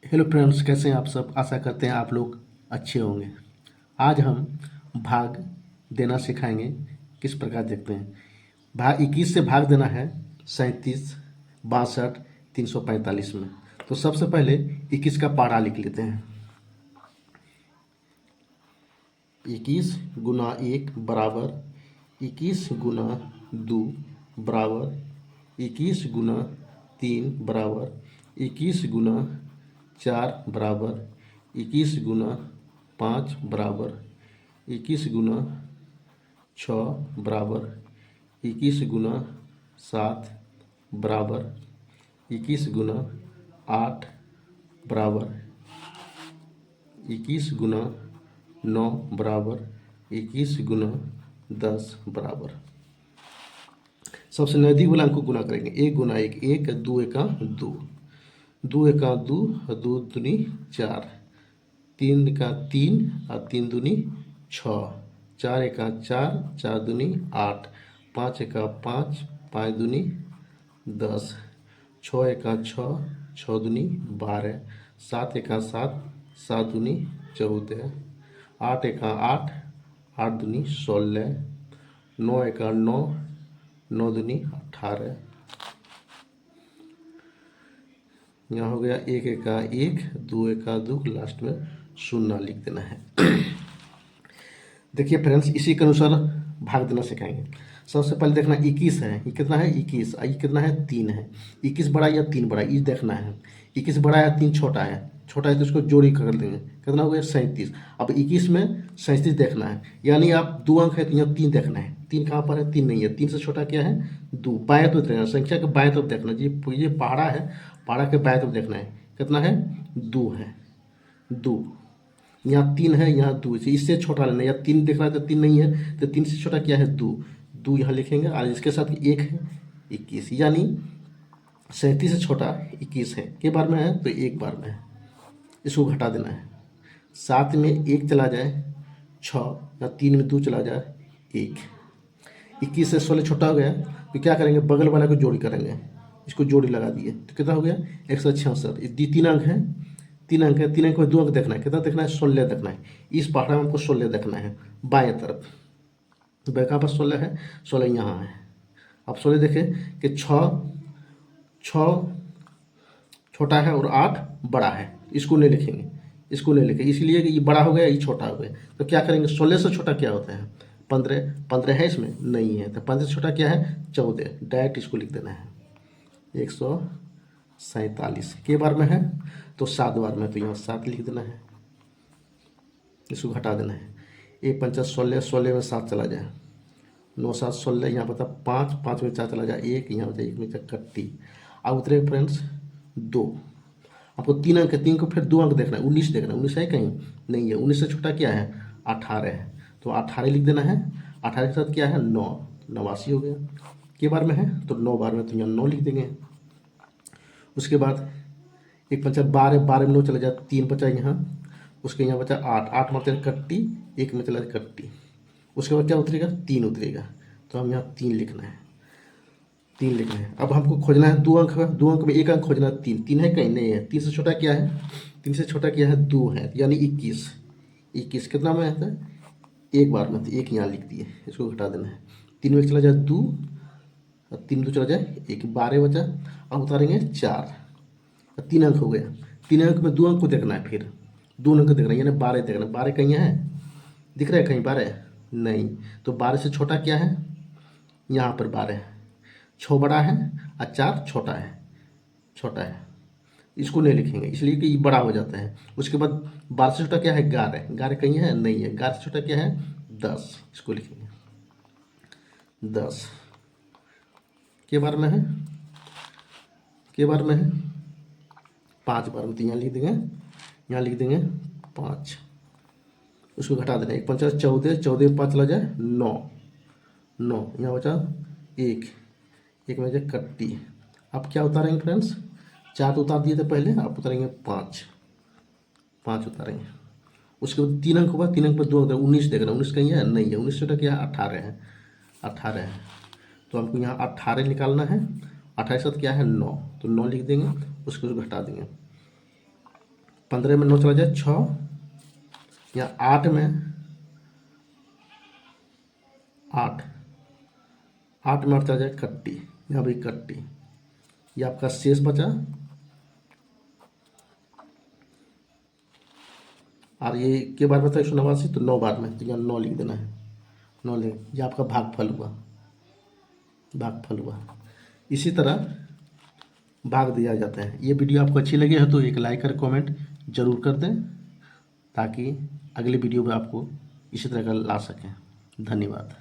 Hello friends, कैसे हैं आप सब। आशा करते हैं आप लोग अच्छे होंगे। आज हम भाग देना सिखाएंगे। किस प्रकार देखते हैं। भाग 21 से भाग देना है 37, 62, 345 में। तो सबसे पहले 21 का पहाड़ा लिख लेते हैं। 21 गुना 1 बराबर 21 गुना 2 बराबर 21 गुना 3 बराबर 21 गुना 4 बराबर 21 गुना 5 बराबर 21 गुना 6 बराबर 21 गुना 7 बराबर 21 गुना 8 बराबर 21 गुना 9 बराबर 21 गुना 10 बराबर। सबसे नजदीक वाला अंक को गुना करेंगे। 1 गुना 1 1, 2 एका 2, 2 एका 2, 2 दूनी 4, 3 एका 3 और 3 दूनी 6, 4 एका 4, 4 दूनी 8, 5 एका 5, 5 दूनी 10, 6 एका 6, 6 दूनी 12, 7 एका 7, 7 दूनी 14, 8 एका 8, 8 दूनी 16, 9 एका 9, 9 दूनी 18। यहाँ हो गया 1 एका 1, 2 एका 2, लास्ट में शून्य लिख देना है। देखिए फ्रेंड्स, इसी के अनुसार भाग देना सिखाएंगे। सबसे पहले देखना 21 है, ये कितना है 21, ये कितना है 3 है। 21 बड़ा या 3 बड़ा, ये देखना है। 21 बड़ा है 3 छोटा है, छोटा है तो उसको जोड़ी कर देंगे। कितना हो गया 37। अब 21 में 37 देखना है, यानी आप 2 अंक है तो यहाँ 3 देखना है। 3 कहाँ पर है, 3 नहीं है। 3 से छोटा क्या है 2। बाएं तरफ देखना, संख्या के बाएं तरफ देखना। ये पहाड़ा है, पहाड़ा के बाएं तरफ देखना है। कितना है 2 है, 2। यहाँ 3 है, यहाँ 2 है। इससे छोटा लेना, या 3 देख रहा है तो 3 नहीं है, तो 3 से छोटा क्या है 2। 2 यहाँ लिखेंगे और इसके साथ 1 है 21, यानी 37 से छोटा 21 है। के बार में है तो 1 बार में है, इसको घटा देना है। 7 में 1 चला जाए 6, या 3 में 2 चला जाए 1। 21 से 16 छोटा हो गया तो क्या करेंगे, बगल वाला को जोड़ी करेंगे। इसको जोड़ी लगा दिए तो कितना हो गया 166। ये 3 अंक है, 3 अंक है। 3 अंक में 2 अंक देखना है। कितना देखना है 16 देखना है। इस पहाड़ा में हमको 16 देखना है बाएं तरफ। तो कहाँ पर 16 है, 16 यहाँ है। अब 16 देखें कि 6 छोटा है और 8 बड़ा है। इसको नहीं लिखेंगे, इसको नहीं लिखेंगे, इसलिए कि ये बड़ा हो गया, ये छोटा हो गया। तो क्या करेंगे, 16 से छोटा क्या होता है 15। 15 है इसमें नहीं है, तो 15 से छोटा क्या है 14। डायरेक्ट इसको लिख देना है 147। के बार में है तो 7 बार में, तो यहाँ 7 लिख देना है। इसको घटा देना है। 1 पंचा 16, 16 में 7 चला जाए, 9 7 16, यहाँ बता 5, 5 में 4 चला जाए 1, यहाँ बता 1 में 31। अब उतरे फ्रेंड्स 2। आपको 3 अंक है, 3 को फिर 2 अंक देखना है। 19 देखना है, 19 है कहीं नहीं है। 19 से छोटा क्या है 18 है, तो 18 लिख देना है। 18 के साथ क्या है 9, 89 हो गया। के बार में है तो 9 बार में, तो यहाँ 9 लिख देंगे। उसके बाद 1 पंचा 12, 12 में 9 चला जाए, 3 बचा यहाँ, उसके यहाँ बचा 8, 8 में चला 31, 1 में चला 31। उसके बाद क्या उतरेगा 3 उतरेगा, तो हम यहाँ 3 लिखना है, 3 लिखना है। अब हमको खोजना है 2 अंक है, 2 अंक में 1 अंक खोजना है। 3, 3 है कहीं नहीं है। 3 से छोटा क्या है, 3 से छोटा क्या है 2 है, यानी 21। 21 कितना में आता है 1 बार में, तो 1 यहाँ लिख दिए। इसको घटा देना है। 3 में चला जाए 2, और 3 2 चला जाए 1, 12 बचा। अब उतारेंगे 4, 3 अंक हो गया। 3 अंक में 2 अंक को देखना है, फिर 2 अंक देखना है, यानी 12 देखना है। 12 कहीं है, दिख रहा है कहीं 12 नहीं, तो 12 से छोटा क्या है यहाँ पर 12। 6 बड़ा है और 4 छोटा है, छोटा है। इसको नहीं लिखेंगे इसलिए कि ये बड़ा हो जाता है। उसके बाद 12 से छोटा क्या है 11, 11 कहीं है नहीं है। 11 से छोटा क्या है 10, इसको लिखेंगे 10। के बार में है, के बार में है 5 बार में, तो यहाँ लिख देंगे, यहाँ लिख देंगे 5। उसको घटा देना। 1 पंचा 14, 14 में 5 चला जाए 9, 9 यहाँ बचा 1, 1 में बचा 31। अब क्या उतारेंगे फ्रेंड्स, 4 तो उतार दिए थे पहले, आप उतारेंगे 5, 5 उतारेंगे। उसके बाद 3 अंक होगा, 3 अंक पर 2 अंक, 19 देखना। 19 कहीं है नहीं है। 19 छोटा क्या है 18 है, 18 है। तो हमको यहाँ 18 निकालना है। 18 के साथ क्या है 9, तो 9 लिख देंगे। उसको घटा देंगे। 15 में 9 चला जाए 6, या 8 में 8, 8 में 8 चला जाए कट्टी, यहाँ भी कट्टी, ये आपका शेष बचा। और ये के बार बता 189, तो 9 बार में, तो यहाँ 9 लिख देना है, 9 लिख, ये आपका भागफल हुआ, भागफल हुआ। इसी तरह भाग दिया जाता है। ये वीडियो आपको अच्छी लगी है तो एक लाइक और कमेंट जरूर कर दें, ताकि अगली वीडियो में आपको इसी तरह का ला सकें। धन्यवाद।